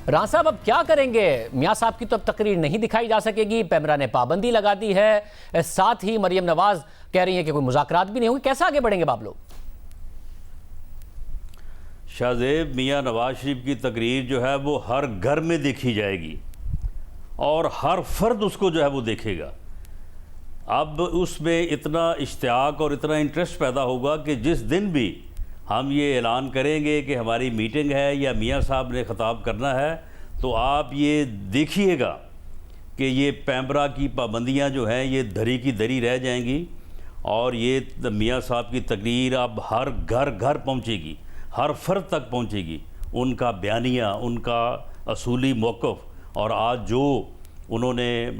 رانا صاحب اب کیا کریں گے؟ میاں صاحب کی تو اب تقریر نہیں دکھائی جا سکے گی، پیمرا نے پابندی لگا دی ہے، ساتھ ہی مریم نواز کہہ رہی ہیں کہ کوئی مذاکرات بھی نہیں ہوں گے، کیسے آگے بڑھیں گے آپ لوگ؟ شاہ زیب، میاں نواز شریف کی تقریر جو ہے وہ ہر گھر میں دیکھی جائے گی اور ہر فرد اس کو جو ہے وہ دیکھے گا۔ اب اس میں اتنا اشتیاق اور اتنا انٹرسٹ پیدا ہوگا کہ جس دن بھی ہم یہ اعلان کریں گے کہ ہماری میٹنگ ہے یا میاں صاحب نے خطاب کرنا ہے، تو آپ یہ دیکھیے گا کہ یہ پیمرا کی پابندیاں جو ہیں یہ دھری کی دھری رہ جائیں گی، اور یہ میاں صاحب کی تقریر اب ہر گھر پہنچے گی، ہر فرد تک پہنچے گی۔ ان کا بیانیہ، ان کا اصولی موقف، اور آج جو انہوں نے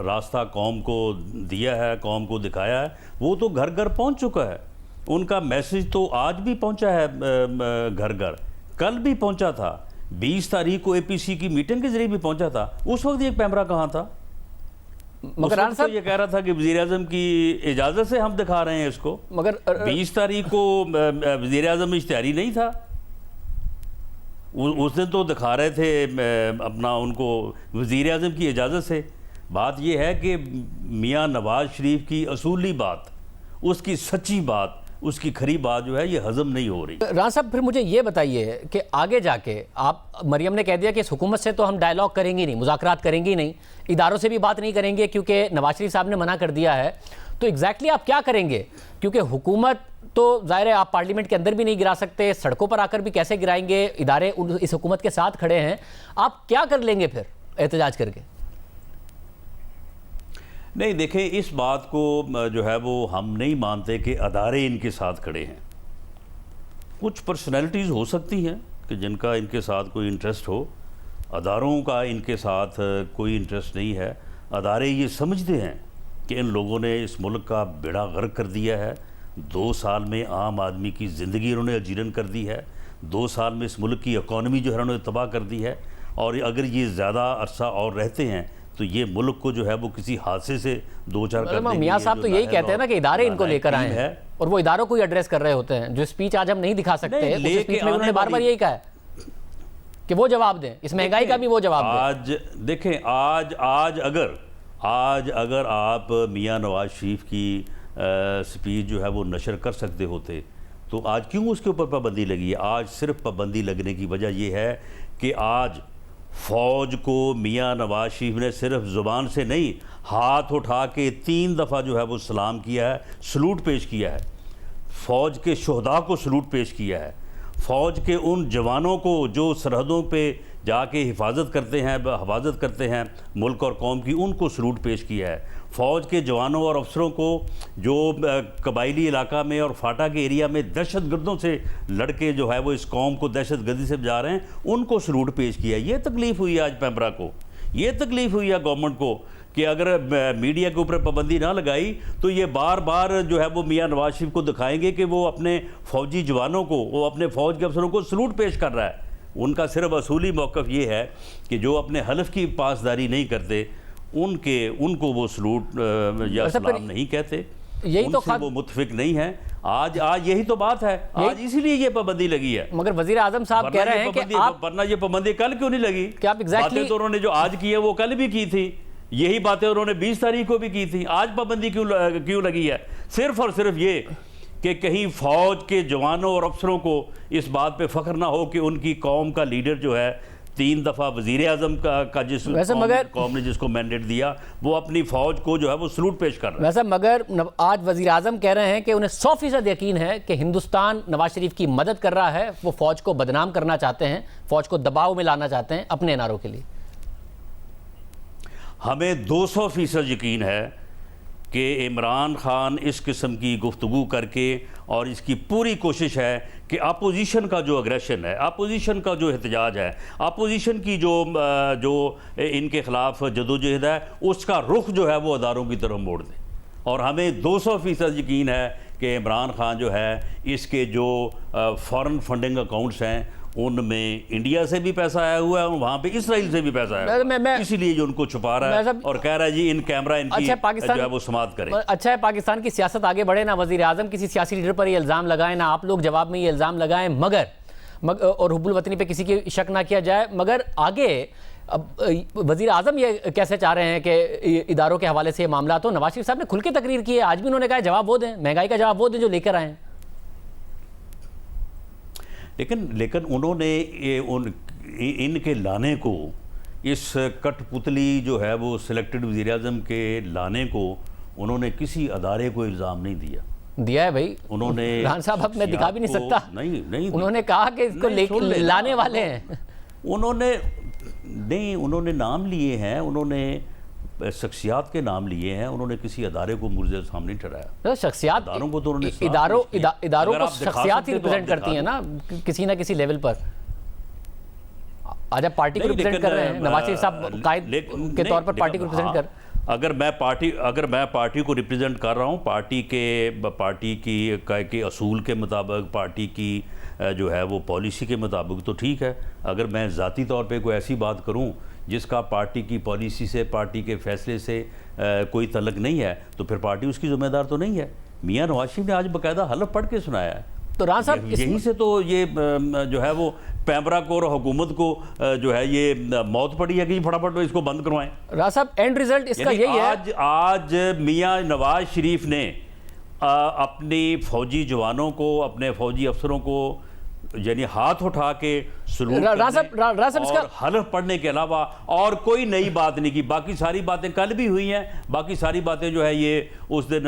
راستہ قوم کو دیا ہے، قوم کو دکھایا ہے، وہ تو گھر پہنچ چکا ہے۔ ان کا میسج تو آج بھی پہنچا ہے گھر، کل بھی پہنچا تھا، 20 تاریخ کو اے پی سی کی میٹنگ کے ذریعے بھی پہنچا تھا۔ اس وقت یہ پیمرا کہاں تھا؟ مگر اس وقت یہ کہہ رہا تھا کہ وزیر اعظم کی اجازت سے ہم دکھا رہے ہیں اس کو۔ مگر 20 تاریخ کو وزیر اعظم اشتہاری نہیں تھا، اس دن تو دکھا رہے تھے اپنا ان کو وزیر اعظم کی اجازت سے۔ بات یہ ہے کہ میاں نواز شریف کی اصولی بات، اس کی سچی بات، اس کی کھری بات جو ہے یہ ہضم نہیں ہو رہی۔ رانا صاحب پھر مجھے یہ بتائیے کہ آگے جا کے آپ، مریم نے کہہ دیا کہ اس حکومت سے تو ہم ڈائیلاگ کریں گے نہیں، مذاکرات کریں گے نہیں، اداروں سے بھی بات نہیں کریں گے کیونکہ نواز شریف صاحب نے منع کر دیا ہے، تو ایگزیکٹلی آپ کیا کریں گے؟ کیونکہ حکومت تو ظاہر ہے آپ پارلیمنٹ کے اندر بھی نہیں گرا سکتے، سڑکوں پر آ کر بھی کیسے گرائیں گے؟ ادارے اس حکومت کے ساتھ کھڑے ہیں، آپ کیا کر لیں گے پھر احتجاج کر کے؟ نہیں دیکھیں، اس بات کو جو ہے وہ ہم نہیں مانتے کہ ادارے ان کے ساتھ کھڑے ہیں۔ کچھ پرسنالٹیز ہو سکتی ہیں کہ جن کا ان کے ساتھ کوئی انٹرسٹ ہو، اداروں کا ان کے ساتھ کوئی انٹرسٹ نہیں ہے۔ ادارے یہ سمجھتے ہیں کہ ان لوگوں نے اس ملک کا بیڑا غرق کر دیا ہے، 2 سال میں عام آدمی کی زندگی انہوں نے اجیرن کر دی ہے، 2 سال میں اس ملک کی اکانومی جو ہے انہوں نے تباہ کر دی ہے، اور اگر یہ زیادہ عرصہ اور رہتے ہیں تو یہ ملک کو جو ہے وہ کسی حادثے سے دوچار کر دیں گے۔ میاں صاحب تو یہی کہتے ہیں نا کہ ادارے ان کو لے کر آئے ہیں، اور وہ اداروں کو ہی ایڈریس کر رہے ہوتے ہیں۔ جو سپیچ آج ہم نہیں دکھا سکتے، اس سپیچ میں انہوں نے بار بار یہی کہا ہے کہ وہ جواب دیں، اس مہنگائی کا بھی وہ جواب دیں۔ آج دیکھیں، آج اگر آپ میاں نواز شریف کی سپیچ جو ہے وہ نشر کر سکتے ہوتے تو آج کیوں اس کے اوپر پابندی لگی ہے؟ آج صرف پابندی لگنے کی وجہ یہ ہے کہ آج فوج کو میاں نواز شریف نے صرف زبان سے نہیں، ہاتھ اٹھا کے 3 دفعہ جو ہے وہ سلام کیا ہے، سلوٹ پیش کیا ہے، فوج کے شہداء کو سلوٹ پیش کیا ہے، فوج کے ان جوانوں کو جو سرحدوں پہ جا کے حفاظت کرتے ہیں ملک اور قوم کی، ان کو سلوٹ پیش کیا ہے، فوج کے جوانوں اور افسروں کو جو قبائلی علاقہ میں اور فاٹا کے ایریا میں دہشت گردوں سے لڑکے جو ہے وہ اس قوم کو دہشت گردی سے بجا رہے ہیں، ان کو سلوٹ پیش کیا ہے۔ یہ تکلیف ہوئی ہے آج پیمرا کو، یہ تکلیف ہوئی ہے گورنمنٹ کو کہ اگر میڈیا کے اوپر پابندی نہ لگائی تو یہ بار بار جو ہے وہ میاں نواز شریف کو دکھائیں گے کہ وہ اپنے فوجی جوانوں کو، وہ اپنے فوج کے افسروں کو سلوٹ پیش کر رہا ہے۔ ان کا صرف اصولی موقف یہ ہے کہ جو اپنے حلف کی پاسداری نہیں کرتے ان کو وہ سلوٹ یا سلام نہیں کہتے، ان سے وہ متفق نہیں ہیں۔ آج یہی تو بات ہے، آج اسی لیے یہ پابندی لگی ہے۔ مگر وزیر اعظم صاحب کہہ رہے ہیں کہ ورنہ یہ پابندی کل کیوں نہیں لگی؟ باتیں تو انہوں نے جو آج کی ہے وہ کل بھی کی تھی، یہی باتیں انہوں نے 20 تاریخ کو بھی کی تھی۔ آج پابندی کیوں لگی ہے؟ صرف اور صرف یہ کہ کہیں فوج کے جوانوں اور افسروں کو اس بات پہ فخر نہ ہو کہ ان کی قوم کا لیڈر جو ہے 3 دفعہ وزیر اعظم کا جس قوم نے جس کو مینڈیٹ دیا، وہ اپنی فوج کو جو ہے وہ سلوٹ پیش کر رہا ہے۔ ویسے مگر آج وزیر اعظم کہہ رہے ہیں کہ انہیں 100% یقین ہے کہ ہندوستان نواز شریف کی مدد کر رہا ہے، وہ فوج کو بدنام کرنا چاہتے ہیں، فوج کو دباؤ میں لانا چاہتے ہیں اپنے اناروں کے لیے۔ ہمیں 200% یقین ہے کہ عمران خان اس قسم کی گفتگو کر کے، اور اس کی پوری کوشش ہے کہ اپوزیشن کا جو اگریشن ہے، اپوزیشن کا جو احتجاج ہے، اپوزیشن کی جو ان کے خلاف جدوجہد ہے، اس کا رخ جو ہے وہ اداروں کی طرف موڑ دیں۔ اور ہمیں 200% یقین ہے کہ عمران خان جو ہے اس کے جو فارن فنڈنگ اکاؤنٹس ہیں ان میں انڈیا سے بھی پیسہ آیا ہوا ہے اور وہاں پہ اسرائیل سے بھی پیسہ آیا ہوا ہے، اسی لیے جو ان کو چھپا رہا ہے اور کہہ رہا ہے جی ان کیمرہ ان کی جو ہے وہ سماعت کریں۔ اچھا ہے پاکستان کی سیاست آگے بڑھے، نہ وزیر اعظم کسی سیاسی لیڈر پر یہ الزام لگائیں، نہ آپ لوگ جواب میں یہ الزام لگائیں، مگر اور حب الوطنی پہ کسی کی شک نہ کیا جائے، مگر آگے اب وزیر اعظم یہ کیسے چاہ رہے ہیں کہ اداروں کے حوالے سے یہ معاملات ہو؟ نواز شریف صاحب نے کھل کے تقریر کی ہے، آج بھی انہوں نے کہا جواب وہ دیں، مہنگائی کا جواب وہ دیں جو لے کر آئے ہیں۔ لیکن انہوں نے ان کے لانے کو، اس کٹ پتلی جو ہے وہ سلیکٹڈ وزیر اعظم کے لانے کو انہوں نے کسی ادارے کو الزام نہیں دیا ہے بھائی، انہوں نے رحان صاحب اب میں دکھا بھی نہیں سکتا، نہیں انہوں نے کہا کہ اس کو لانے والے ہیں، انہوں نے نام لیے ہیں، انہوں نے شخصیات کے نام لیے ہیں، انہوں نے کسی ادارے کو مورجے سامنے ٹھہرایا۔ شخصیات اداروں کو تو انہوں نے اداروں کو شخصیات ہی ریپرزینٹ کرتی ہیں نا کسی نہ کسی لیول پر۔ آج آپ پارٹی کو ریپرزینٹ کر رہے ہیں، نواز شریف صاحب قائد کے طور پر پارٹی کو ریپرزینٹ کر رہے ہیں۔ اگر میں پارٹی کو ریپرزینٹ کر رہا ہوں، پارٹی کی اصول کے مطابق، پارٹی کی جو ہے وہ پالیسی کے مطابق تو ٹھیک ہے۔ اگر میں ذاتی طور پہ کوئی ایسی بات کروں جس کا پارٹی کی پالیسی سے، پارٹی کے فیصلے سے کوئی تعلق نہیں ہے، تو پھر پارٹی اس کی ذمہ دار تو نہیں ہے۔ میاں نواز شریف نے آج باقاعدہ حلف پڑھ کے سنایا ہے، تو رحان صاحب یہیں سے تو یہ جو ہے وہ پیمرا کو اور حکومت کو جو ہے یہ موت پڑی ہے کہ فٹافٹ اس کو بند کروائیں۔ رحان صاحب اینڈ ریزلٹ اس کا یہی ہے۔ آج میاں نواز شریف نے اپنی فوجی جوانوں کو، اپنے فوجی افسروں کو یعنی ہاتھ اٹھا کے سلوٹ کرنے اور حلف پڑھنے کے علاوہ اور کوئی نئی بات نہیں کی۔ باقی ساری باتیں کل بھی ہوئی ہیں، باقی ساری باتیں جو ہے یہ اس دن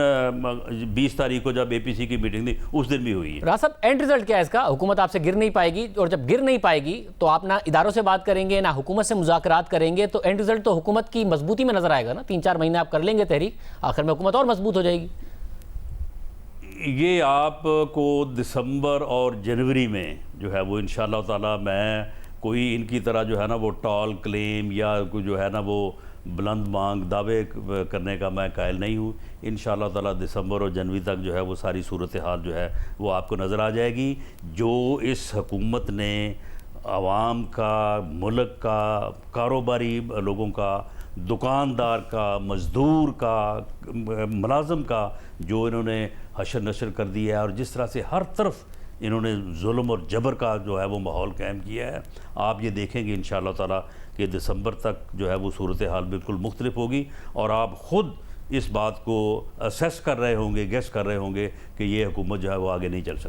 20 تاریخ کو جب اے پی سی کی میٹنگ تھی اس دن بھی ہوئی ہے۔ راہ صاحب اینڈ ریزلٹ کیا ہے اس کا؟ حکومت آپ سے گر نہیں پائے گی، اور جب گر نہیں پائے گی تو آپ نہ اداروں سے بات کریں گے، نہ حکومت سے مذاکرات کریں گے، تو اینڈ ریزلٹ تو حکومت کی مضبوطی میں نظر آئے گا نا۔ 3-4 مہینے آپ کر لیں گے تحریک، آخر میں حکومت اور مضبوط ہو جائے گی۔ یہ آپ کو دسمبر اور جنوری میں جو ہے وہ انشاءاللہ تعالیٰ، میں کوئی ان کی طرح جو ہے نا وہ ٹال کلیم یا جو ہے نا وہ بلند مانگ دعوے کرنے کا میں قائل نہیں ہوں۔ انشاءاللہ تعالیٰ دسمبر اور جنوری تک جو ہے وہ ساری صورتحال جو ہے وہ آپ کو نظر آ جائے گی۔ جو اس حکومت نے عوام کا، ملک کا، کاروباری لوگوں کا، دکاندار کا، مزدور کا، ملازم کا جو انہوں نے حشر نشر کر دیا ہے، اور جس طرح سے ہر طرف انہوں نے ظلم اور جبر کا جو ہے وہ ماحول قائم کیا ہے، آپ یہ دیکھیں گے انشاءاللہ تعالیٰ کہ دسمبر تک جو ہے وہ صورتحال بالکل مختلف ہوگی، اور آپ خود اس بات کو اسیس کر رہے ہوں گے، گیس کر رہے ہوں گے کہ یہ حکومت جو ہے وہ آگے نہیں چل سکتی۔